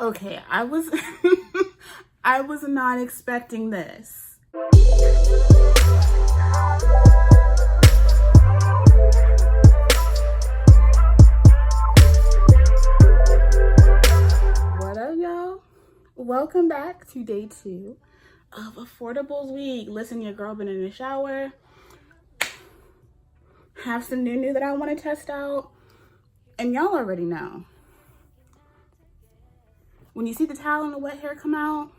Okay, I was I was not expecting this. What up, y'all? Welcome back to day 2 of Affordables Week. Listen, your girl been in the shower. Have some new that I want to test out. And y'all already know. When you see the towel and the wet hair come out,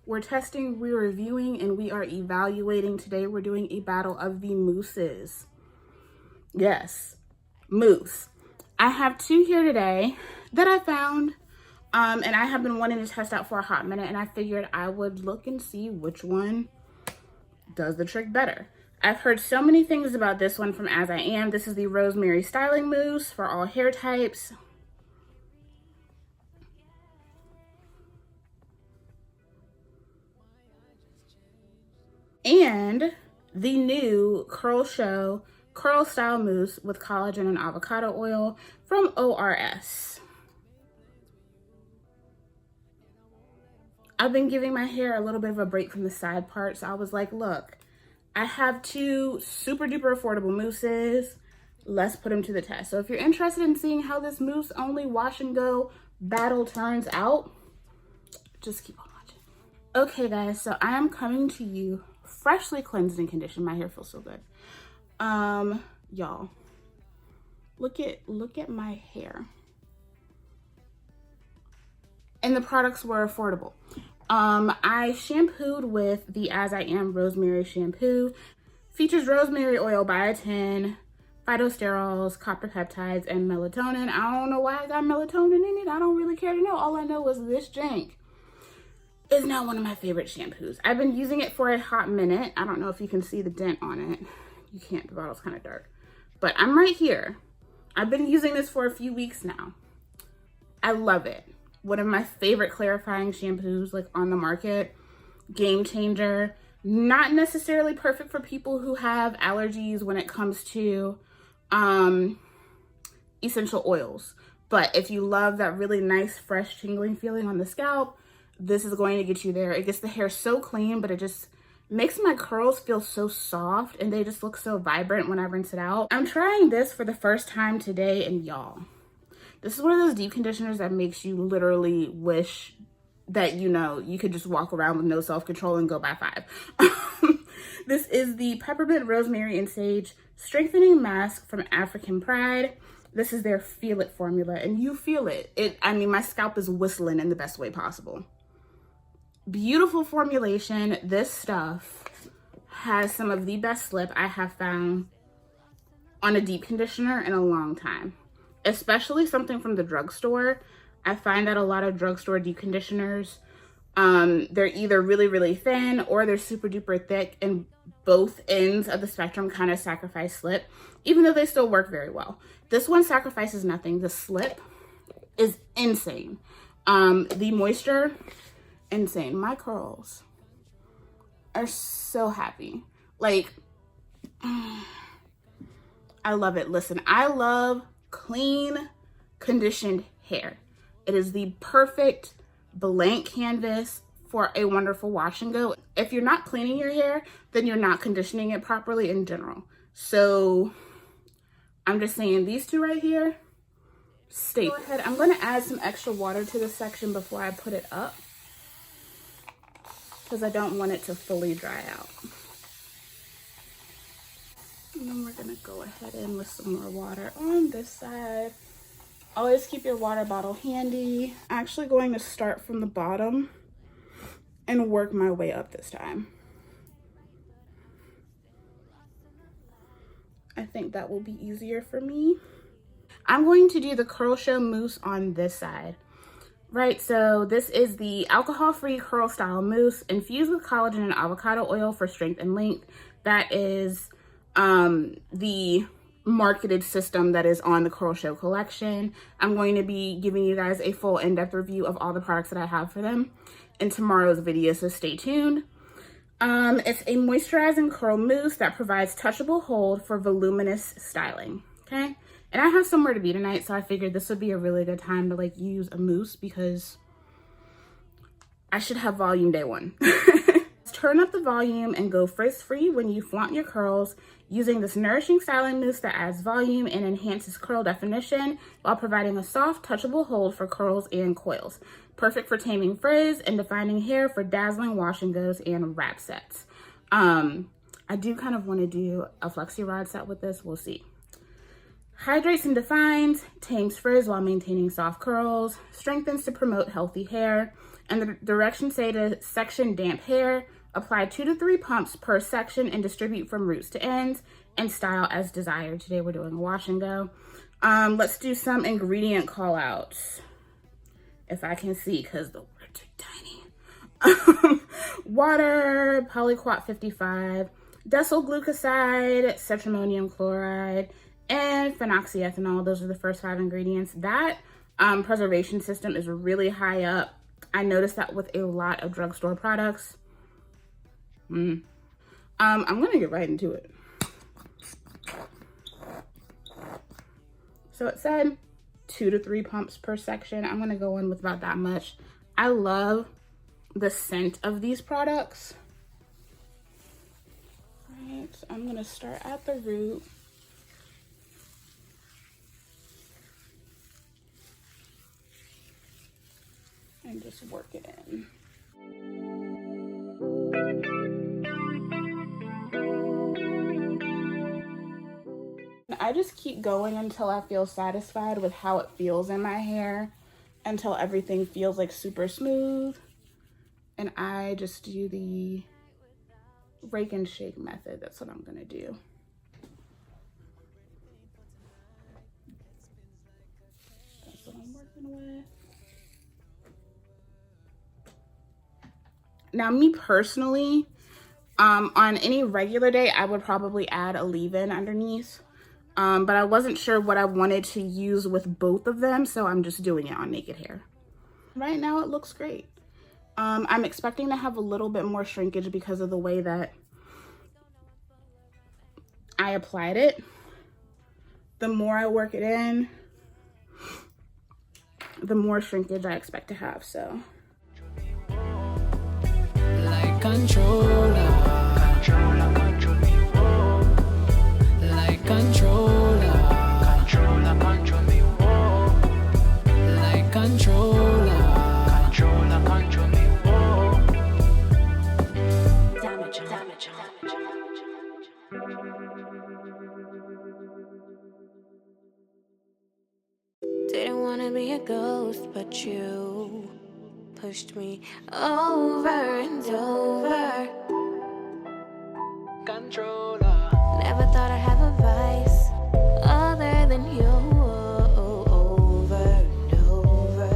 we're testing, we're reviewing, and we are evaluating. Today we're doing a battle of the mousses. Yes, mousse. I have 2 here today that I found, and I have been wanting to test out for a hot minute, and I figured I would look and see which one does the trick better. I've heard so many things about this one from As I Am. This is the Rosemary Styling Mousse for all hair types. And the new Curlshow Curl Style Mousse with collagen and avocado oil from ORS. I've been giving my hair a little bit of a break from the side part, so I was like, look, I have 2 super duper affordable mousses. Let's put them to the test. So if you're interested in seeing how this mousse only wash and go battle turns out, just keep on watching. Okay guys, so I am coming to you freshly cleansed and conditioned. My hair feels so good. Y'all, look at my hair. And the products were affordable. I shampooed with the As I Am Rosemary Shampoo. Features rosemary oil, biotin, phytosterols, copper peptides, and melatonin. I don't know why I got melatonin in it. I don't really care to know. All I know is this jank is now one of my favorite shampoos. I've been using it for a hot minute. I don't know if you can see the dent on it. You can't, the bottle's kind of dark. But I'm right here. I've been using this for a few weeks now. I love it. One of my favorite clarifying shampoos like on the market. Game changer. Not necessarily perfect for people who have allergies when it comes to essential oils. But if you love that really nice, fresh, tingling feeling on the scalp, this is going to get you there. It gets the hair so clean, but it just makes my curls feel so soft and they just look so vibrant when I rinse it out. I'm trying this for the first time today, and y'all, this is one of those deep conditioners that makes you literally wish that, you know, you could just walk around with no self-control and go by 5. This is the Peppermint, Rosemary, and Sage Strengthening Mask from African Pride. This is their Feel It formula, and you feel it. I mean, my scalp is whistling in the best way possible. Beautiful formulation. This stuff has some of the best slip I have found on a deep conditioner in a long time, especially something from the drugstore. I find that a lot of drugstore deep conditioners, they're either really, really thin or they're super duper thick, and both ends of the spectrum kind of sacrifice slip, even though they still work very well. This one sacrifices nothing. The slip is insane. The moisture, insane. My curls are so happy. Like, I love it. Listen, I love clean, conditioned hair. It is the perfect blank canvas for a wonderful wash and go. If you're not cleaning your hair, then you're not conditioning it properly in general. So I'm just saying, these 2 right here, stay. Go ahead. I'm going to add some extra water to this section before I put it up, because I don't want it to fully dry out. And then we're gonna go ahead in with some more water on this side. Always keep your water bottle handy. I'm actually going to start from the bottom and work my way up this time. I think that will be easier for me. I'm going to do the Curlshow mousse on this side. Right, so this is the alcohol-free curl style mousse infused with collagen and avocado oil for strength and length. That is the marketed system that is on the Curlshow collection. I'm going to be giving you guys a full in-depth review of all the products that I have for them in tomorrow's video, so stay tuned. It's a moisturizing curl mousse that provides touchable hold for voluminous styling, okay? And I have somewhere to be tonight, so I figured this would be a really good time to like use a mousse because I should have volume day one. Turn up the volume and go frizz-free when you flaunt your curls using this nourishing styling mousse that adds volume and enhances curl definition while providing a soft, touchable hold for curls and coils. Perfect for taming frizz and defining hair for dazzling wash and goes and wrap sets. I do kind of want to do a flexi rod set with this. We'll see. Hydrates and defines, tames frizz while maintaining soft curls, strengthens to promote healthy hair, and the directions say to section damp hair, apply 2 to 3 pumps per section and distribute from roots to ends, and style as desired. Today we're doing a wash and go. Let's do some ingredient call outs. If I can see, because the words are tiny. Water, polyquat 55, decyl glucoside, cetrimonium chloride, and phenoxyethanol. Those are the first 5 ingredients. That preservation system is really high up. I noticed that with a lot of drugstore products. I'm gonna get right into it. So it said 2 to 3 pumps per section. I'm gonna go in with about that much. I love the scent of these products. All right, so I'm gonna start at the root. And just work it in. I just keep going until I feel satisfied with how it feels in my hair, until everything feels like super smooth. And I just do the rake and shake method. That's what I'm gonna do. That's what I'm working with. Now, me personally, on any regular day, I would probably add a leave-in underneath. But I wasn't sure what I wanted to use with both of them, so I'm just doing it on naked hair. Right now, it looks great. I'm expecting to have a little bit more shrinkage because of the way that I applied it. The more I work it in, the more shrinkage I expect to have, so. Controller, controller, control me, whoa. Like controller, controller, control me, whoa. Like controller, controller, control me, whoa. Damage, damage, damage. Didn't wanna be a ghost, but you pushed me over and over. Controller. Never thought I'd have a vice other than you. Over and over.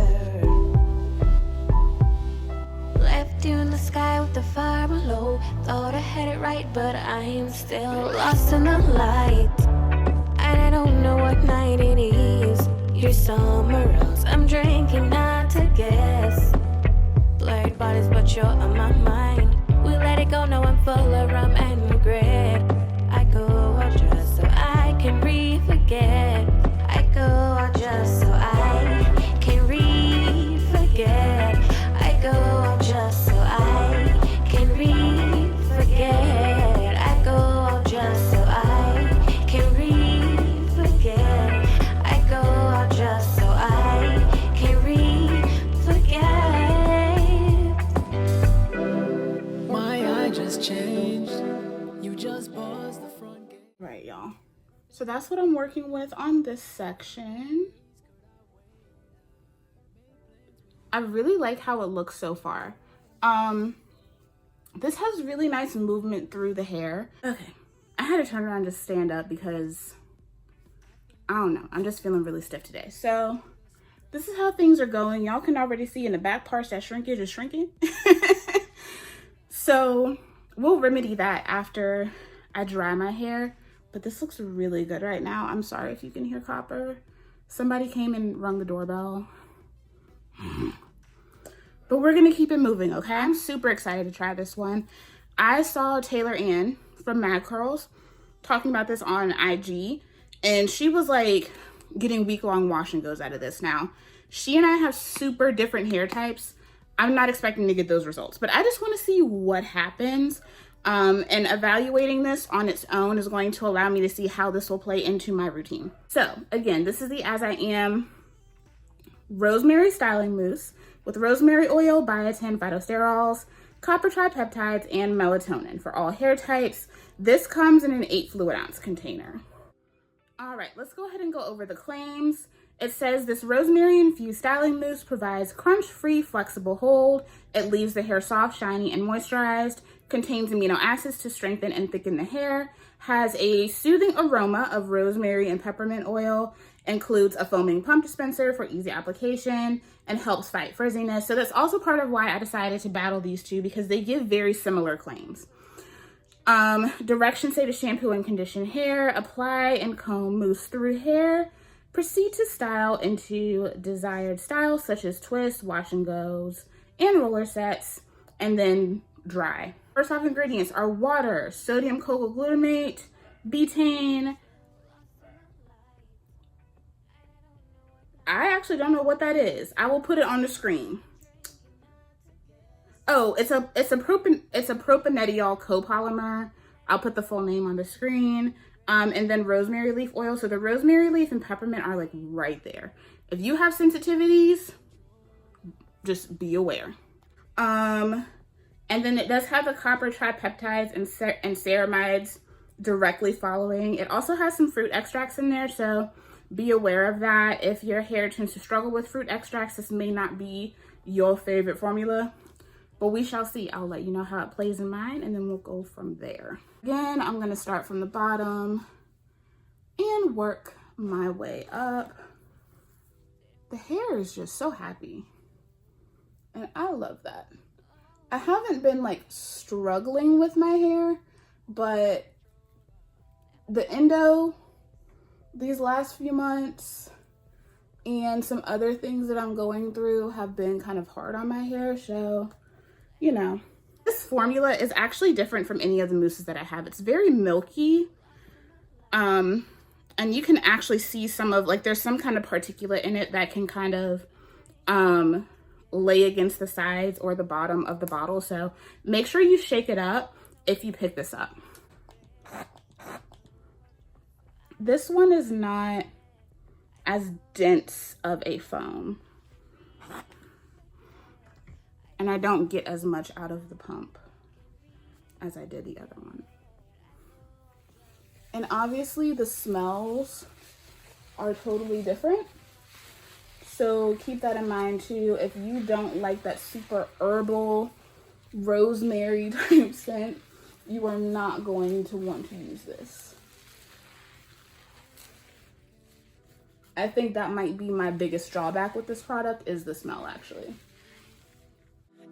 Left you in the sky with the fire below. Thought I had it right, but I am still lost in the light. And I don't know what night it is. You're somewhere else. I'm drinking not to guess. Blurred bodies, but you're on my mind. We let it go, now I'm full of rum and regret. I go out just so I can re-forget. I go out just so I can re-forget. I go out just so I can re-forget. I go out just so I can re-forget. I go out just so I can re-forget. Just changed. You just paused the front gate. Right, y'all. So that's what I'm working with on this section. I really like how it looks so far. This has really nice movement through the hair. Okay, I had to turn around and just stand up because I don't know, I'm just feeling really stiff today. So this is how things are going. Y'all can already see in the back parts that shrinkage is shrinking. So we'll remedy that after I dry my hair, but this looks really good right now. I'm sorry if you can hear copper. Somebody came and rung the doorbell. But we're gonna keep it moving, okay? I'm super excited to try this one. I saw Taylor Ann from Mad Curls talking about this on IG, and she was like getting week-long wash and goes out of this now. She and I have super different hair types. I'm not expecting to get those results, but I just want to see what happens. And evaluating this on its own is going to allow me to see how this will play into my routine. So again, this is the As I Am Rosemary Styling Mousse with rosemary oil, biotin, phytosterols, copper tripeptides, and melatonin for all hair types. This comes in an 8 fluid ounce container. All right, let's go ahead and go over the claims. It says this rosemary infused styling mousse provides crunch-free, flexible hold. It leaves the hair soft, shiny, and moisturized. Contains amino acids to strengthen and thicken the hair. Has a soothing aroma of rosemary and peppermint oil. Includes a foaming pump dispenser for easy application and helps fight frizziness. So that's also part of why I decided to battle these two, because they give very similar claims. Directions say to shampoo and condition hair, apply and comb mousse through hair. Proceed to style into desired styles such as twists, wash and goes, and roller sets, and then dry. First off, ingredients are water, sodium cocoa glutamate, betaine. I actually don't know what that is. I will put it on the screen. Oh, it's a propanediol copolymer. I'll put the full name on the screen. And then rosemary leaf oil. So the rosemary leaf and peppermint are like right there. If you have sensitivities, just be aware. And then it does have the copper tripeptides and ceramides directly following. It also has some fruit extracts in there, so be aware of that. If your hair tends to struggle with fruit extracts, this may not be your favorite formula, but we shall see. I'll let you know how it plays in mine, and then we'll go from there. Again, I'm gonna start from the bottom and work my way up. The hair is just so happy, and I love that. I haven't been like struggling with my hair, but the endo these last few months and some other things that I'm going through have been kind of hard on my hair. So, you know, this formula is actually different from any of the mousses that I have. It's very milky. And you can actually see some of, like, there's some kind of particulate in it that can kind of lay against the sides or the bottom of the bottle. So make sure you shake it up if you pick this up. This one is not as dense of a foam, and I don't get as much out of the pump as I did the other one. And obviously the smells are totally different, so keep that in mind too. If you don't like that super herbal rosemary type scent, you are not going to want to use this. I think that might be my biggest drawback with this product, is the smell, actually.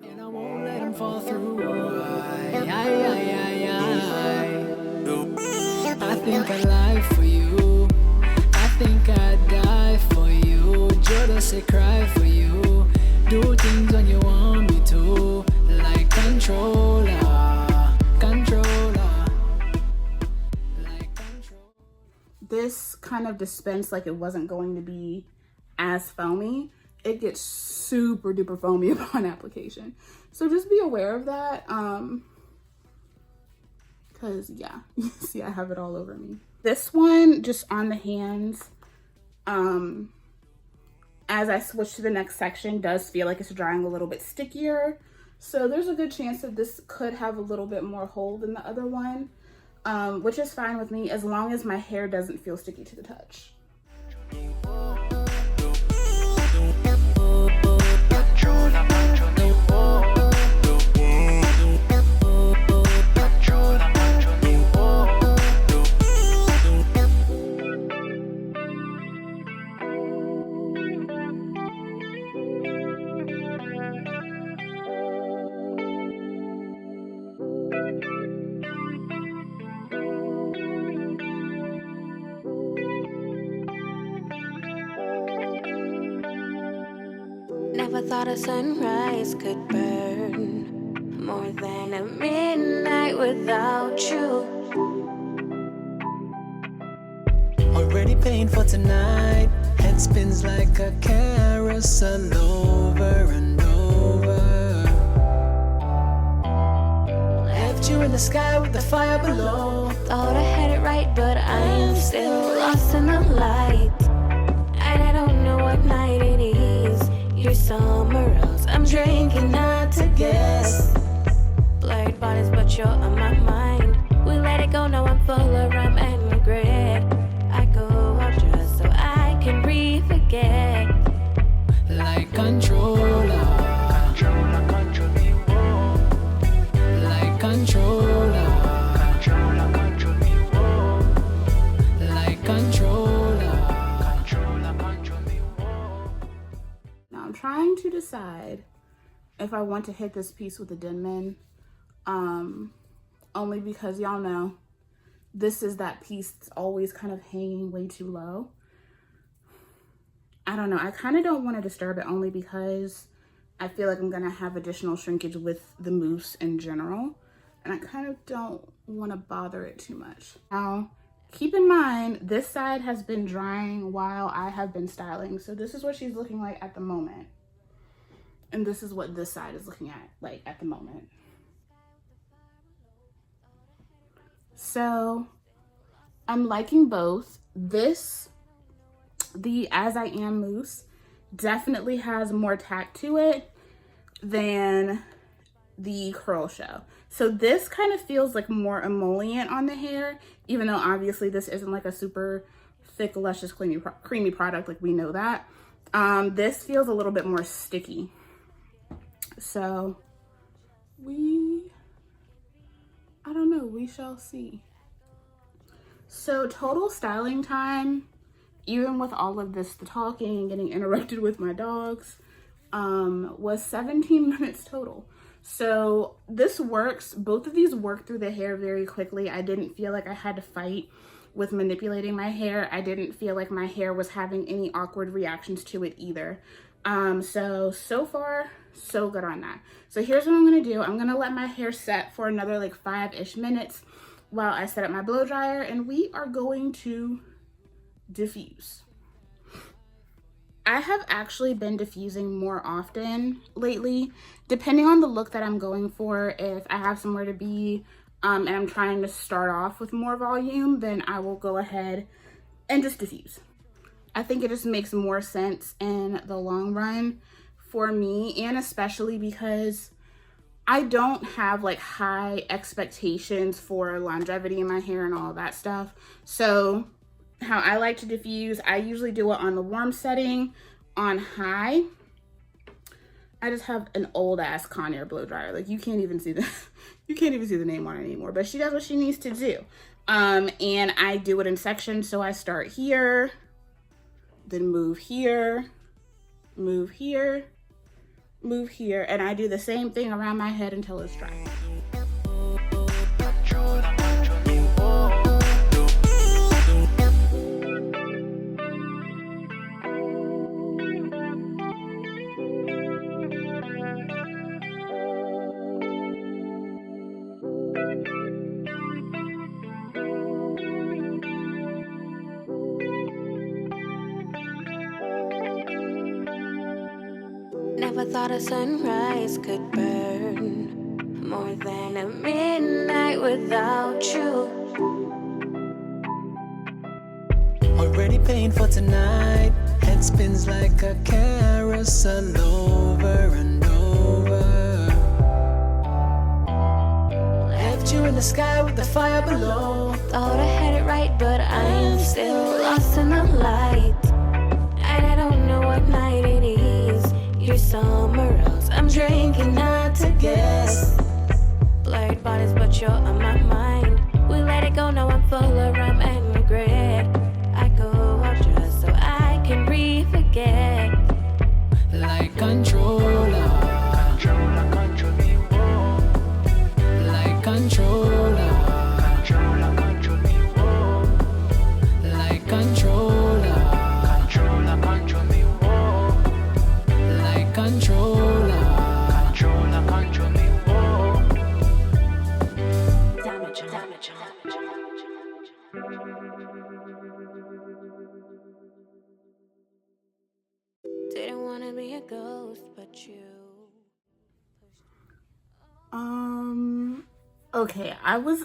And I won't let them fall through. I think I lie for you. I think I die for you. Just say cry for you. Do things when you want me to. Like controller. This kind of dispensed like it wasn't going to be as foamy. It gets super duper foamy upon application. So just be aware of that. Cause yeah, you see I have it all over me. This one just on the hands, as I switch to the next section, does feel like it's drying a little bit stickier. So there's a good chance that this could have a little bit more hold than the other one. Which is fine with me as long as my hair doesn't feel sticky to the touch. Never thought a sunrise could burn more than a midnight without you. Already paying for tonight. Head spins like a carousel over and over. Left you in the sky with the fire below. Thought I had it right, but I am still lost in the light. And I don't know what night it is. You're somewhere else. I'm drinking not to guess. Blurred bodies, but you're on my mind. We let it go, now I'm full of rum and regret. I go out just so I can re-forget. Like controller. Controller, control me, whoa. Like controller. Controller, control me, whoa. Like controller. Controller, control me, whoa. Now I'm trying to decide if I want to hit this piece with a Denman. Only because y'all know this is that piece that's always kind of hanging way too low. I don't know. I kind of don't want to disturb it only because I feel like I'm going to have additional shrinkage with the mousse in general. And I kind of don't want to bother it too much. Now, keep in mind, this side has been drying while I have been styling. So this is what she's looking like at the moment. And this is what this side is looking at the moment. So I'm liking both. The As I Am mousse definitely has more tact to it than the Curlshow. So this kind of feels like more emollient on the hair, even though obviously this isn't like a super thick, luscious, creamy product, like we know that. This feels a little bit more sticky. So I don't know, we shall see. So total styling time, even with all of this, the talking and getting interrupted with my dogs, was 17 minutes total. So this works, both of these work through the hair very quickly. I didn't feel like I had to fight with manipulating my hair. I didn't feel like my hair was having any awkward reactions to it either. So far, so good on that. So here's what I'm gonna do. I'm gonna let my hair set for another like 5-ish minutes while I set up my blow dryer, and we are going to diffuse. I have actually been diffusing more often lately, depending on the look that I'm going for. If I have somewhere to be and I'm trying to start off with more volume, then I will go ahead and just diffuse. I think it just makes more sense in the long run for me, and especially because I don't have like high expectations for longevity in my hair and all that stuff. So how I like to diffuse, I usually do it on the warm setting on high. I just have an old ass Conair blow dryer. Like you can't even see the name on it anymore, but she does what she needs to do. And I do it in sections. So I start here, then move here, move here, move here, and I do the same thing around my head until it's dry. Never thought a sunrise could burn more than a midnight without you. Already paying for tonight. Head spins like a carousel over and over. Left you in the sky with the fire below. Thought I had it right, but I am still lost in the light. And I don't know what night it is. You're somewhere else. I'm drinking not to guess. Blurred bodies, but you're on my mind. We let it go, now I'm full of rum and regret. I go out just so I can re-forget. Like controller. Controller, control me, whoa. Like controller. Controller, control me, whoa. Like controller. Controller, control me, whoa. Like controller. Controller, control me, whoa. Damage, damage, damage. Didn't wanna be a ghost, but you. Okay, I was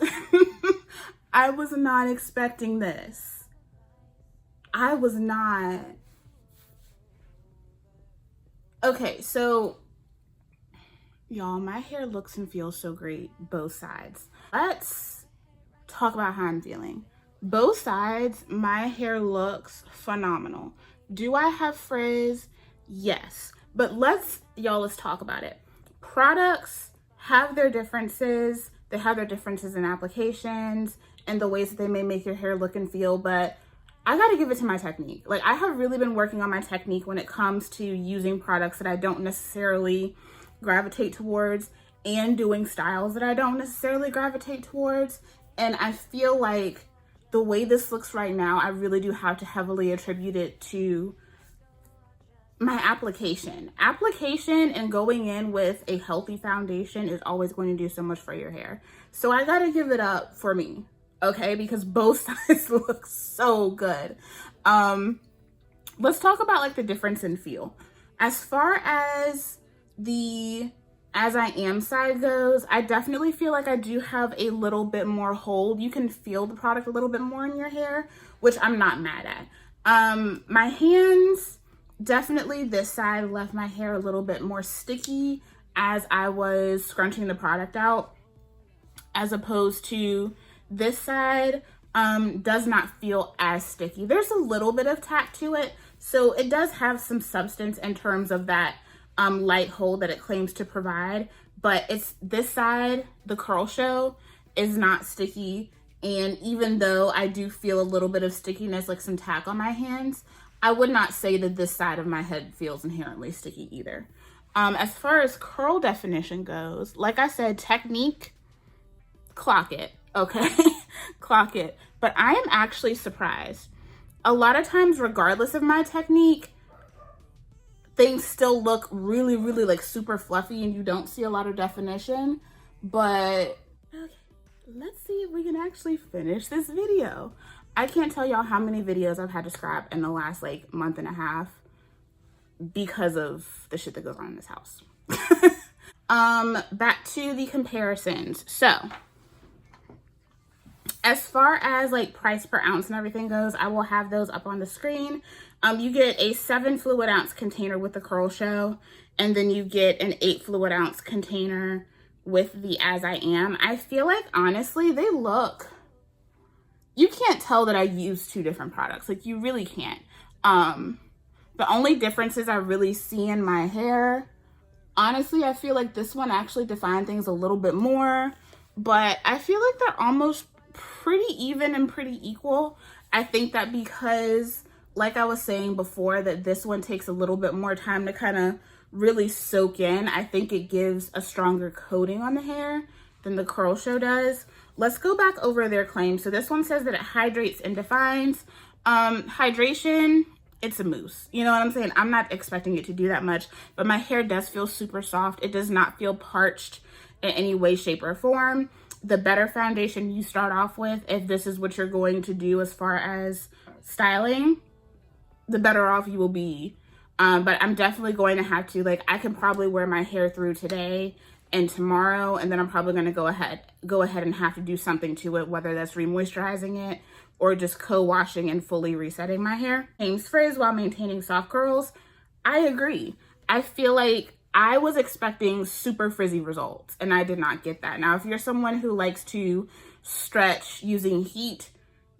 I was not expecting this. I was not. Okay, so y'all, my hair looks and feels so great, both sides. Let's talk about how I'm feeling. Both sides, my hair looks phenomenal. Do I have frizz? Yes. But let's talk about it. Products have their differences. They have their differences in applications and the ways that they may make your hair look and feel, but I gotta give it to my technique. Like, I have really been working on my technique when it comes to using products that I don't necessarily gravitate towards and doing styles that I don't necessarily gravitate towards. And I feel like the way this looks right now, I really do have to heavily attribute it to my application. Application and going in with a healthy foundation is always going to do so much for your hair. So I gotta give it up for me, okay? Because both sides look so good. Let's talk about like the difference in feel. As far as the As I Am side goes, I definitely feel like I do have a little bit more hold. You can feel the product a little bit more in your hair, which I'm not mad at. My hands, definitely this side left my hair a little bit more sticky as I was scrunching the product out, as opposed to this side does not feel as sticky. There's a little bit of tack to it, so it does have some substance in terms of that light hold that it claims to provide, but it's this side, the Curlshow, is not sticky. And even though I do feel a little bit of stickiness, like some tack on my hands, I would not say that this side of my head feels inherently sticky either. As far as curl definition goes, like I said, technique, clock it, okay? Clock it. But I am actually surprised. A lot of times, regardless of my technique, things still look really, really like super fluffy and you don't see a lot of definition. But okay, let's see if we can actually finish this video. I can't tell y'all how many videos I've had to scrap in the last like month and a half because of the shit that goes on in this house. Back to the comparisons. So as far as like price per ounce and everything goes, I will have those up on the screen. You get a 7 fluid ounce container with the Curlshow, and then you get an 8 fluid ounce container with the As I Am. I feel like honestly, they look, you can't tell that I use two different products. Like, you really can't. The only differences I really see in my hair, honestly, I feel like this one actually defined things a little bit more, but I feel like they're almost pretty even and pretty equal. I think that because, like I was saying before, that this one takes a little bit more time to kind of really soak in. I think it gives a stronger coating on the hair than the Curlshow does. Let's go back over their claims. So this one says that it hydrates and defines. Hydration, it's a mousse. You know what I'm saying? I'm not expecting it to do that much, but my hair does feel super soft. It does not feel parched in any way, shape, or form. The better foundation you start off with, if this is what you're going to do as far as styling, the better off you will be. But I'm definitely going to have to, like, I can probably wear my hair through today and tomorrow, and then I'm probably going to go ahead and have to do something to it, whether that's remoisturizing it or just co-washing and fully resetting my hair. Maintains frizz while maintaining soft curls. I agree. I feel like I was expecting super frizzy results, and I did not get that. Now, if you're someone who likes to stretch using heat,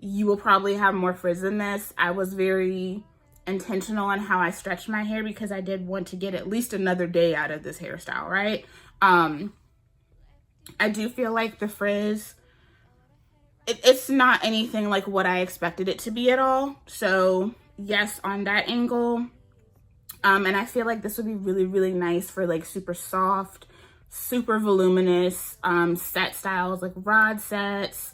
you will probably have more frizz than this. I was very intentional on how I stretched my hair because I did want to get at least another day out of this hairstyle, right? I do feel like the frizz, it's not anything like what I expected it to be at all. So yes, on that angle. And I feel like this would be really, really nice for like super soft, super voluminous set styles, like rod sets,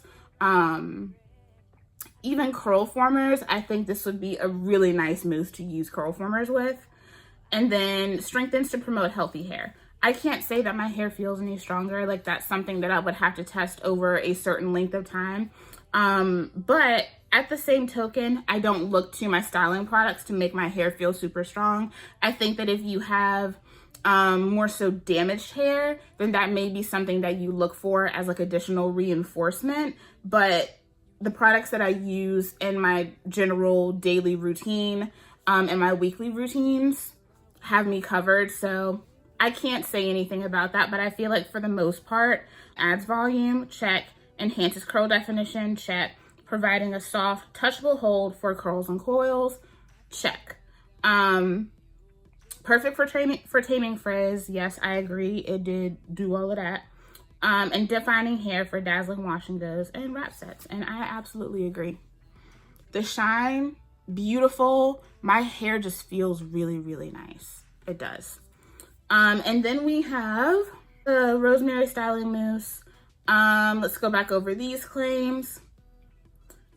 even curl formers. I think this would be a really nice mousse to use curl formers with. And then strengthens to promote healthy hair. I can't say that my hair feels any stronger. Like, that's something that I would have to test over a certain length of time. But at the same token, I don't look to my styling products to make my hair feel super strong. I think that if you have more so damaged hair, then that may be something that you look for as like additional reinforcement. But the products that I use in my general daily routine and my weekly routines have me covered. So I can't say anything about that, but I feel like for the most part, adds volume, check. Enhances curl definition, check. Providing a soft, touchable hold for curls and coils, check. Perfect for taming frizz. Yes, I agree. It did do all of that. And defining hair for dazzling wash and goes and wrap sets. And I absolutely agree. The shine, beautiful. My hair just feels really, really nice. It does. And then we have the Rosemary Styling Mousse. Let's go back over these claims.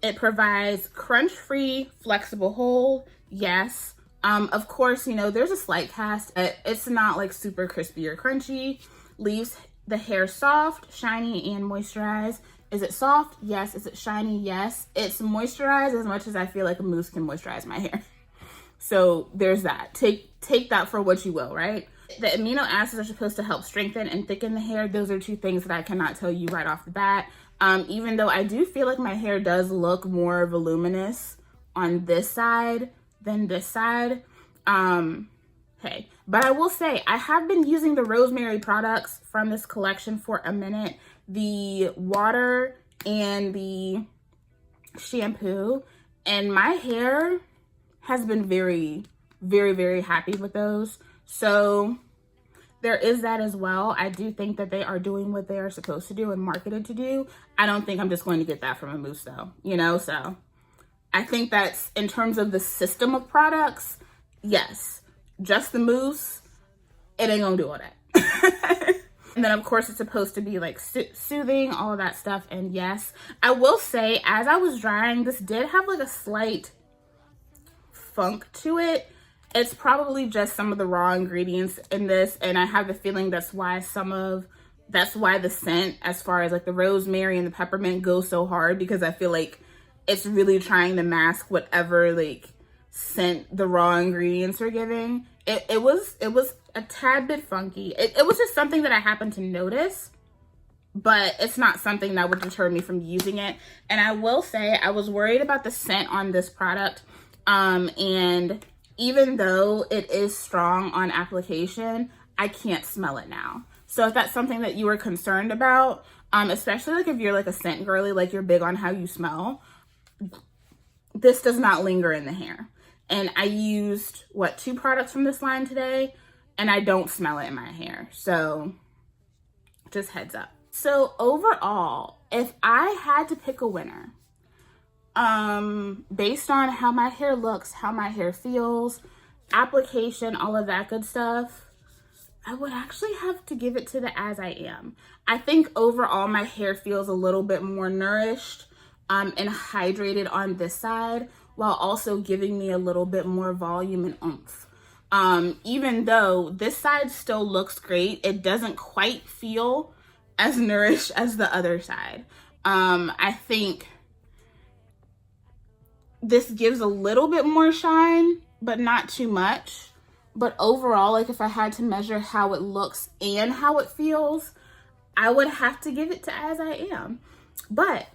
It provides crunch-free, flexible hold. Yes. Of course, you know, there's a slight cast. It's not like super crispy or crunchy. Leaves the hair soft, shiny, and moisturized. Is it soft? Yes. Is it shiny? Yes. It's moisturized as much as I feel like a mousse can moisturize my hair. So there's that. Take that for what you will, right? The amino acids are supposed to help strengthen and thicken the hair. Those are two things that I cannot tell you right off the bat. Even though I do feel like my hair does look more voluminous on this side than this side. Hey, but I will say I have been using the Rosemary products from this collection for a minute. The water and the shampoo, and my hair has been very, very, very happy with those. So there is that as well. I do think that they are doing what they are supposed to do and marketed to do. I don't think I'm just going to get that from a mousse though, you know? So I think that's in terms of the system of products, yes. Just the mousse, it ain't gonna do all that. And then of course it's supposed to be like soothing, all of that stuff. And yes, I will say as I was drying, this did have like a slight funk to it. It's probably just some of the raw ingredients in this, and I have the feeling that's why the scent, as far as like the rosemary and the peppermint, goes so hard, because I feel like it's really trying to mask whatever like scent the raw ingredients are giving. It was a tad bit funky. It was just something that I happened to notice, but it's not something that would deter me from using it. And I will say I was worried about the scent on this product, and even though it is strong on application, I can't smell it now. So if that's something that you were concerned about, especially like if you're like a scent girly, like you're big on how you smell, this does not linger in the hair. And I used, 2 products from this line today, and I don't smell it in my hair. So just heads up. So overall, if I had to pick a winner, based on how my hair looks, how my hair feels, application, all of that good stuff, I would actually have to give it to the As I Am. I think overall my hair feels a little bit more nourished and hydrated on this side, while also giving me a little bit more volume and oomph. Even though this side still looks great, it doesn't quite feel as nourished as the other side. I think this gives a little bit more shine, but not too much. But overall, like if I had to measure how it looks and how it feels, I would have to give it to As I Am. But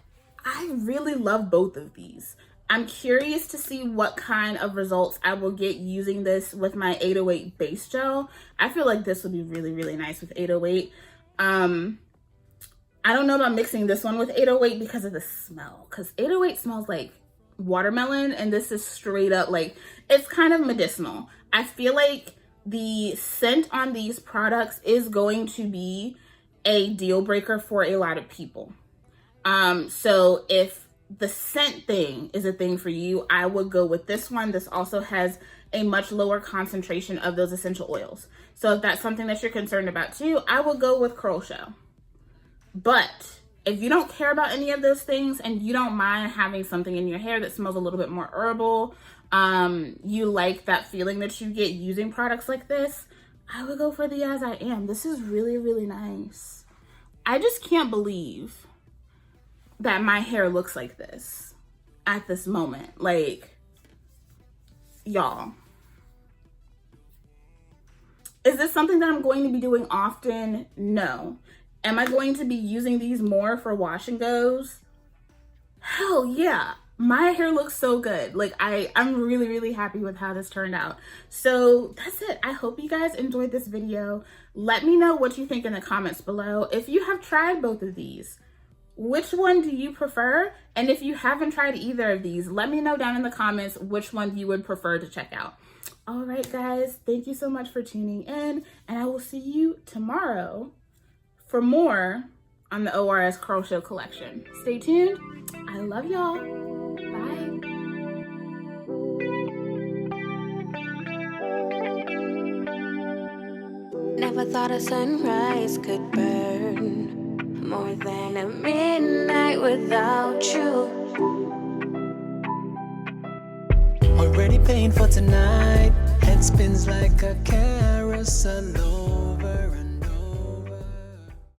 I really love both of these. I'm curious to see what kind of results I will get using this with my 808 base gel. I feel like this would be really, really nice with 808. I don't know about mixing this one with 808 because of the smell, because 808 smells like watermelon, and this is straight up like, it's kind of medicinal. I feel like the scent on these products is going to be a deal breaker for a lot of people. So if the scent thing is a thing for you, I would go with this one. This also has a much lower concentration of those essential oils. So if that's something that you're concerned about too, I would go with Curlshow. But if you don't care about any of those things and you don't mind having something in your hair that smells a little bit more herbal, you like that feeling that you get using products like this, I would go for the As I Am. This is really, really nice. I just can't believe that my hair looks like this at this moment. Like, y'all, is this something that I'm going to be doing often? No. Am I going to be using these more for wash and goes? Hell yeah. My hair looks so good. Like, I'm really, really happy with how this turned out. So that's it. I hope you guys enjoyed this video. Let me know what you think in the comments below. If you have tried both of these, which one do you prefer? And if you haven't tried either of these, let me know down in the comments which one you would prefer to check out. All right, guys, thank you so much for tuning in, and I will see you tomorrow for more on the ORS Curlshow collection. Stay tuned. I love y'all. Bye. Never thought a sunrise could burn more than a midnight without you. Already paying for tonight. Head spins like a carousel.